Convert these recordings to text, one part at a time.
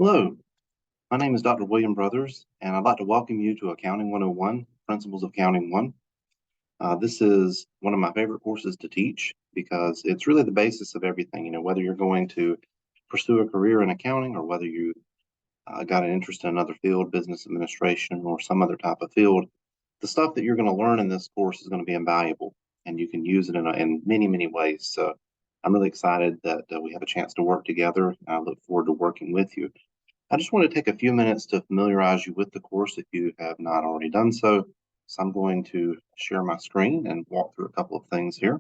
Hello, my name is Dr. William Brothers, and I'd like to welcome you to Accounting 101, Principles of Accounting 1. This is one of my favorite courses to teach because it's really the basis of everything. Whether you're going to pursue a career in accounting or whether you got an interest in another field, business administration, or some other type of field, the stuff that you're going to learn in this course is going to be invaluable, and you can use it in many, many ways. So I'm really excited that we have a chance to work together, and I look forward to working with you. I just want to take a few minutes to familiarize you with the course if you have not already done so. So I'm going to share my screen and walk through a couple of things here.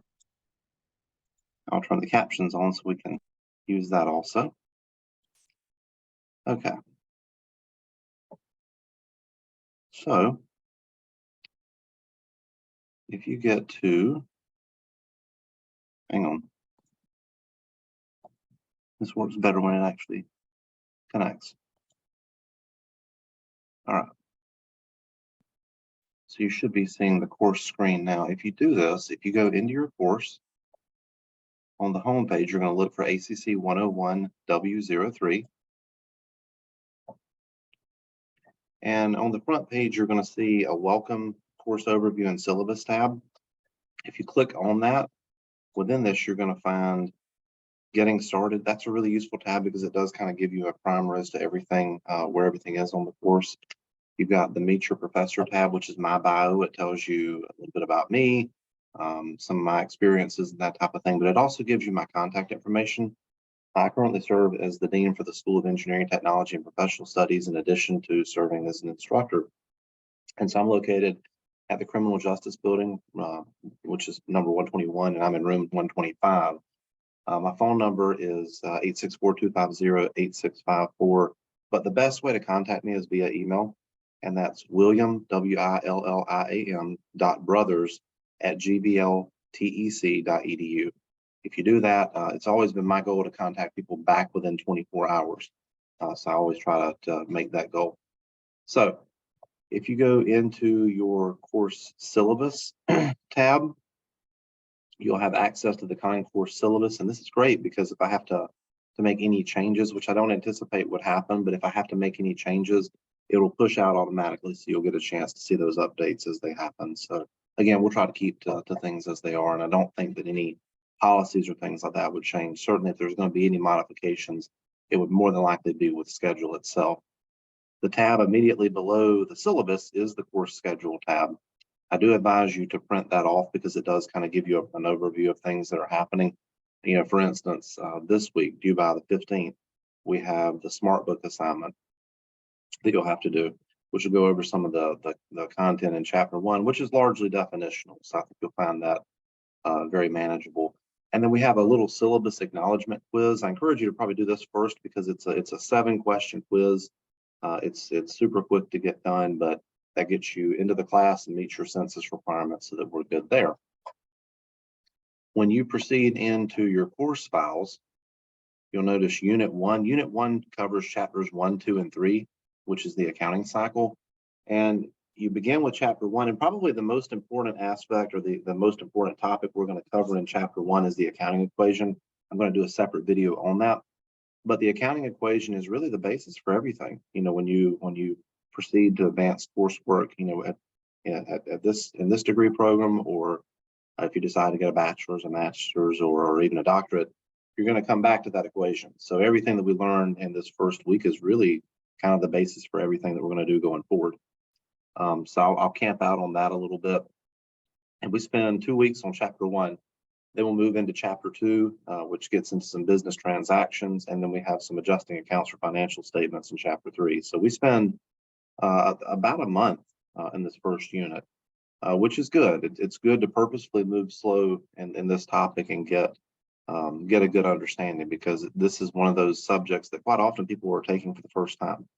I'll turn the captions on so we can use that also. Okay. So if you get to, hang on, this works better when it actually connects. All right. So you should be seeing the course screen now. If you do this, if you go into your course, on the home page, you're going to look for ACC 101 W03. And on the front page, you're going to see a welcome course overview and syllabus tab. If you click on that, within this, you're going to find getting started. That's a really useful tab because it does kind of give you a primer as to everything, where everything is on the course. You've got the Meet Your Professor tab, which is my bio. It tells you a little bit about me, some of my experiences and that type of thing, but it also gives you my contact information. I currently serve as the Dean for the School of Engineering, Technology, and Professional Studies, in addition to serving as an instructor. And so I'm located at the Criminal Justice Building, which is number 121, and I'm in room 125. My phone number is 864-250-8654, but the best way to contact me is via email, and that's William, WILLIAM, .brothers@gbltec.edu. If you do that, it's always been my goal to contact people back within 24 hours. So I always try to make that goal. So if you go into your course syllabus tab, you'll have access to the accounting course syllabus. And this is great because if I have to make any changes, which I don't anticipate would happen, but if I have to make any changes, it will push out automatically. So you'll get a chance to see those updates as they happen. So again, we'll try to keep to things as they are. And I don't think that any policies or things like that would change. Certainly if there's going to be any modifications, it would more than likely be with schedule itself. The tab immediately below the syllabus is the course schedule tab. I do advise you to print that off because it does kind of give you an overview of things that are happening. For instance, this week, due by the 15th, we have the SmartBook assignment that you'll have to do, which will go over some of the content in chapter 1, which is largely definitional. So I think you'll find that very manageable. And then we have a little syllabus acknowledgement quiz. I encourage you to probably do this first because it's a 7-question quiz. It's super quick to get done, but that gets you into the class and meets your census requirements so that we're good there. When you proceed into your course files, you'll notice Unit 1. Unit 1 covers chapters 1, 2, and 3, which is the accounting cycle. And you begin with chapter 1, and probably the most important aspect or the most important topic we're going to cover in chapter 1 is the accounting equation. I'm going to do a separate video on that. But the accounting equation is really the basis for everything. When you proceed to advanced coursework, at this in this degree program, or if you decide to get a bachelor's, a master's, or even a doctorate, you're going to come back to that equation. So everything that we learn in this first week is really kind of the basis for everything that we're going to do going forward. So I'll camp out on that a little bit. And we spend 2 weeks on chapter 1. Then we'll move into chapter 2, which gets into some business transactions. And then we have some adjusting accounts for financial statements in chapter 3. So we spend about a month in this first unit, which is good. It's good to purposefully move slow in this topic and get a good understanding, because this is one of those subjects that quite often people are taking for the first time.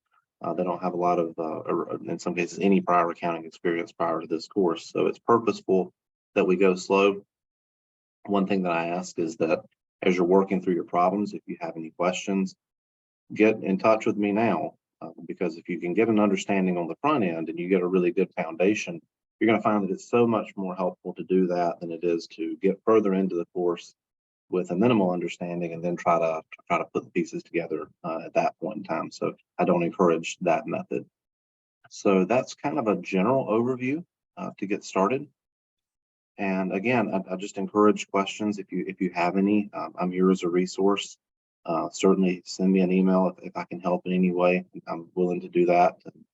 They don't have a lot of, or in some cases, any prior accounting experience prior to this course. So it's purposeful that we go slow. One thing that I ask is that as you're working through your problems, if you have any questions, get in touch with me now, because if you can get an understanding on the front end and you get a really good foundation, you're going to find that it's so much more helpful to do that than it is to get further into the course with a minimal understanding and then try to put the pieces together at that point in time. So I don't encourage that method. So that's kind of a general overview to get started. And again, I just encourage questions if you have any. I'm here as a resource. Certainly send me an email if I can help in any way. I'm willing to do that. And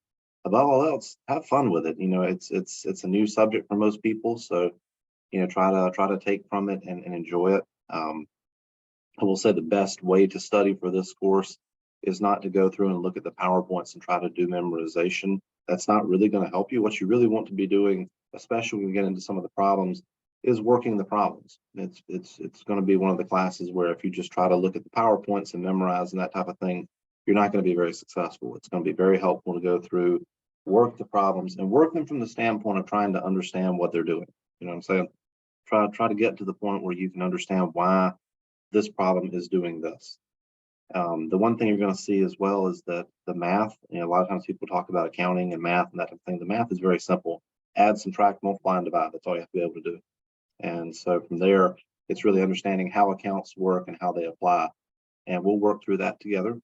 above all else, have fun with it. You know, it's a new subject for most people, so you know, try to take from it and enjoy it. I will say the best way to study for this course is not to go through and look at the PowerPoints and try to do memorization. That's not really going to help you. What you really want to be doing, especially when we get into some of the problems, is working the problems. It's going to be one of the classes where if you just try to look at the PowerPoints and memorize and that type of thing, you're not going to be very successful. It's going to be very helpful to go through, work the problems, and work them from the standpoint of trying to understand what they're doing. You know what I'm saying? Try to get to the point where you can understand why this problem is doing this. The one thing you're going to see as well is that the math, you know, a lot of times people talk about accounting and math and that type of thing. The math is very simple. Add, subtract, multiply, and divide. That's all you have to be able to do. And so from there, it's really understanding how accounts work and how they apply. And we'll work through that together.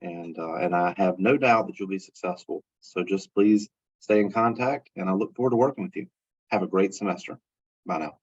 And I have no doubt that you'll be successful. So just please stay in contact, and I look forward to working with you. Have a great semester. Bye now.